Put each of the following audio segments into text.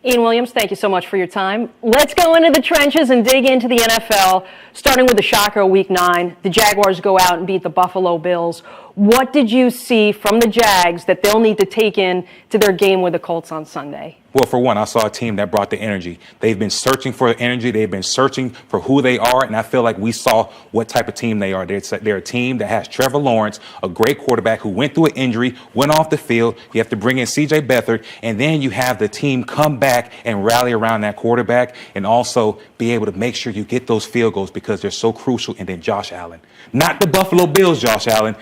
Ian Williams, thank you so much for your time. Let's go into the trenches and dig into the NFL, starting with the shocker of Week 9. The Jaguars go out and beat the Buffalo Bills. What did you see from the Jags that they'll need to take in to their game with the Colts on Sunday? Well, for one, I saw a team that brought the energy. They've been searching for energy. They've been searching for who they are, and I feel like we saw what type of team they are. They're a team that has Trevor Lawrence, a great quarterback who went through an injury, went off the field. You have to bring in C.J. Beathard, and then you have the team come back and rally around that quarterback and also be able to make sure you get those field goals because they're so crucial. And then Josh Allen. Not the Buffalo Bills, Josh Allen.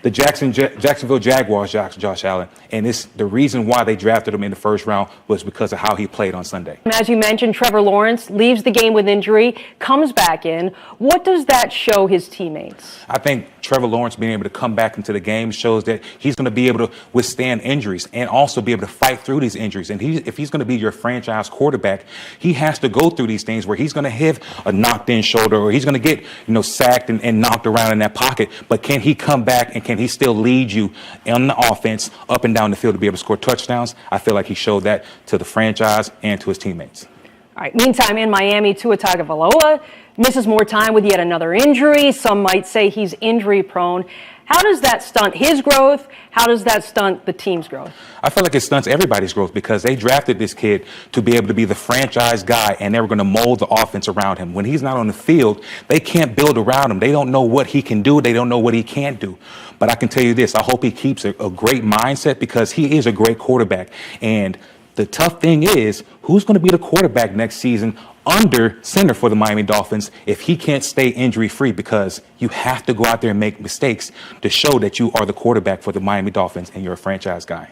The Jacksonville Jaguars, Josh Allen. And it's the reason why they drafted him in the first round was because of how he played on Sunday. As you mentioned, Trevor Lawrence leaves the game with injury, comes back in. What does that show his teammates? I think Trevor Lawrence being able to come back into the game shows that he's going to be able to withstand injuries and also be able to fight through these injuries. And if he's going to be your franchise quarterback, he has to go through these things where he's going to have a knocked in shoulder or he's going to get, sacked and knocked around in that pocket. But can he come back and can he still lead you on the offense up and down the field to be able to score touchdowns? I feel like he showed that to the franchise and to his teammates. All right. Meantime, in Miami, Tua Tagovailoa misses more time with yet another injury. Some might say he's injury prone. How does that stunt his growth? How does that stunt the team's growth? I feel like it stunts everybody's growth because they drafted this kid to be able to be the franchise guy, and they were going to mold the offense around him. When he's not on the field, they can't build around him. They don't know what he can do. They don't know what he can't do. But I can tell you this, I hope he keeps a great mindset because he is a great quarterback. And the tough thing is, who's going to be the quarterback next season under center for the Miami Dolphins if he can't stay injury-free? Because you have to go out there and make mistakes to show that you are the quarterback for the Miami Dolphins and you're a franchise guy.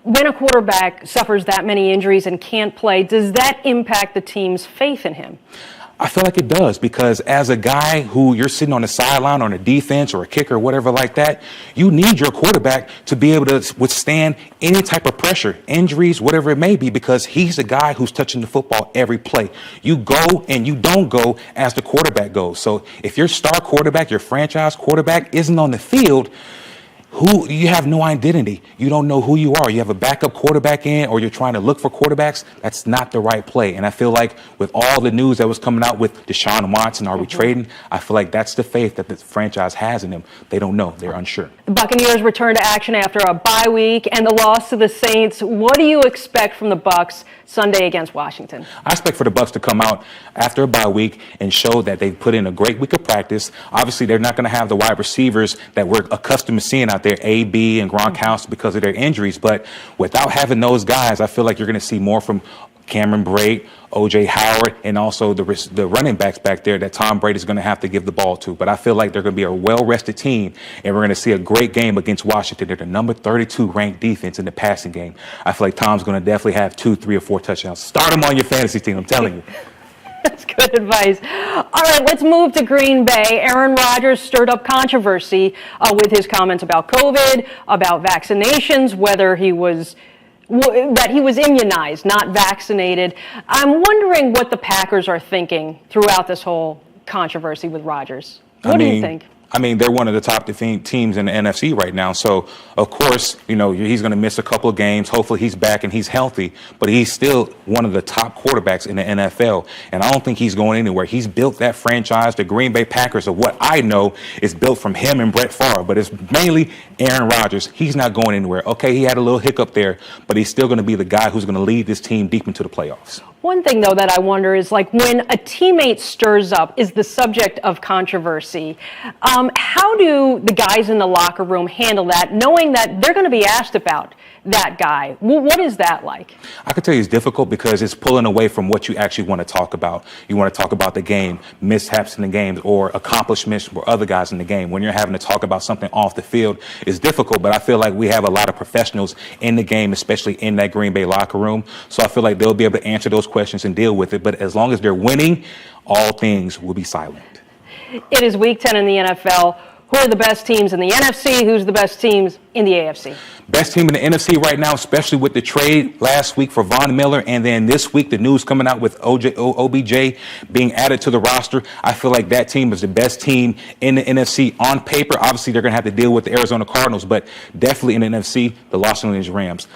When a quarterback suffers that many injuries and can't play, does that impact the team's faith in him? I feel like it does because as a guy who you're sitting on the sideline on a defense or a kicker or whatever like that, you need your quarterback to be able to withstand any type of pressure, injuries, whatever it may be, because he's a guy who's touching the football every play. You go and you don't go as the quarterback goes. So if your star quarterback, your franchise quarterback isn't on the field, you have no identity. You don't know who you are. You have a backup quarterback in, or you're trying to look for quarterbacks. That's not the right play. And I feel like with all the news that was coming out with Deshaun Watson, are we trading? I feel like that's the faith that the franchise has in him. They don't know. They're unsure. The Buccaneers return to action after a bye week and the loss to the Saints. What do you expect from the Bucs Sunday against Washington? I expect for the Bucs to come out after a bye week and show that they put in a great week of practice. Obviously, they're not going to have the wide receivers that we're accustomed to seeing out there, AB and Gronkowski, because of their injuries. But without having those guys, I feel like you're going to see more from Cameron Brate, O.J. Howard, and also the running backs back there that Tom Brady is going to have to give the ball to. But I feel like they're going to be a well-rested team, and we're going to see a great game against Washington. They're the number 32 ranked defense in the passing game. I feel like Tom's going to definitely have 2, 3, or 4 touchdowns. Start him on your fantasy team, I'm telling you. That's good advice. All right, let's move to Green Bay. Aaron Rodgers stirred up controversy with his comments about COVID, about vaccinations, that he was immunized, not vaccinated. I'm wondering what the Packers are thinking throughout this whole controversy with Rodgers. What do you think? I mean, they're one of the top teams in the NFC right now. So, of course, he's going to miss a couple of games. Hopefully he's back and he's healthy. But he's still one of the top quarterbacks in the NFL. And I don't think he's going anywhere. He's built that franchise. The Green Bay Packers, of what I know, is built from him and Brett Favre. But it's mainly Aaron Rodgers. He's not going anywhere. Okay, he had a little hiccup there, but he's still going to be the guy who's going to lead this team deep into the playoffs. One thing, though, that I wonder is, like, when a teammate stirs up, is the subject of controversy, how do the guys in the locker room handle that, knowing that they're going to be asked about that guy? What is that like? I can tell you it's difficult because it's pulling away from what you actually want to talk about. You want to talk about the game, mishaps in the game, or accomplishments for other guys in the game. When you're having to talk about something off the field, it's difficult, but I feel like we have a lot of professionals in the game, especially in that Green Bay locker room. So I feel like they'll be able to answer those questions and deal with it. But as long as they're winning, all things will be silent. It is Week 10 in the NFL. Who are the best teams in the NFC? Who's the best teams in the AFC? Best team in the NFC right now, especially with the trade last week for Von Miller, and then this week the news coming out with OBJ being added to the roster. I feel like that team is the best team in the NFC on paper. Obviously, they're going to have to deal with the Arizona Cardinals, but definitely in the NFC, the Los Angeles Rams.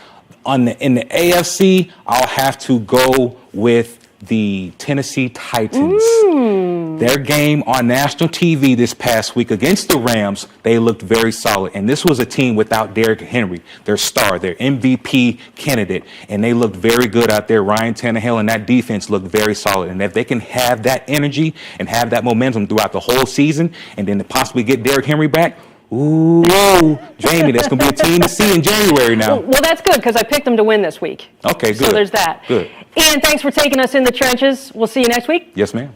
In the AFC, I'll have to go with the Tennessee Titans. Their game on national TV this past week against the Rams, they looked very solid. And this was a team without Derrick Henry, their star, their MVP candidate. And they looked very good out there. Ryan Tannehill and that defense looked very solid. And if they can have that energy and have that momentum throughout the whole season and then possibly get Derrick Henry back, ooh, Jamie, that's going to be a team to see in January now. Well, that's good because I picked them to win this week. Okay, good. So there's that. Good. Ian, thanks for taking us in the trenches. We'll see you next week. Yes, ma'am.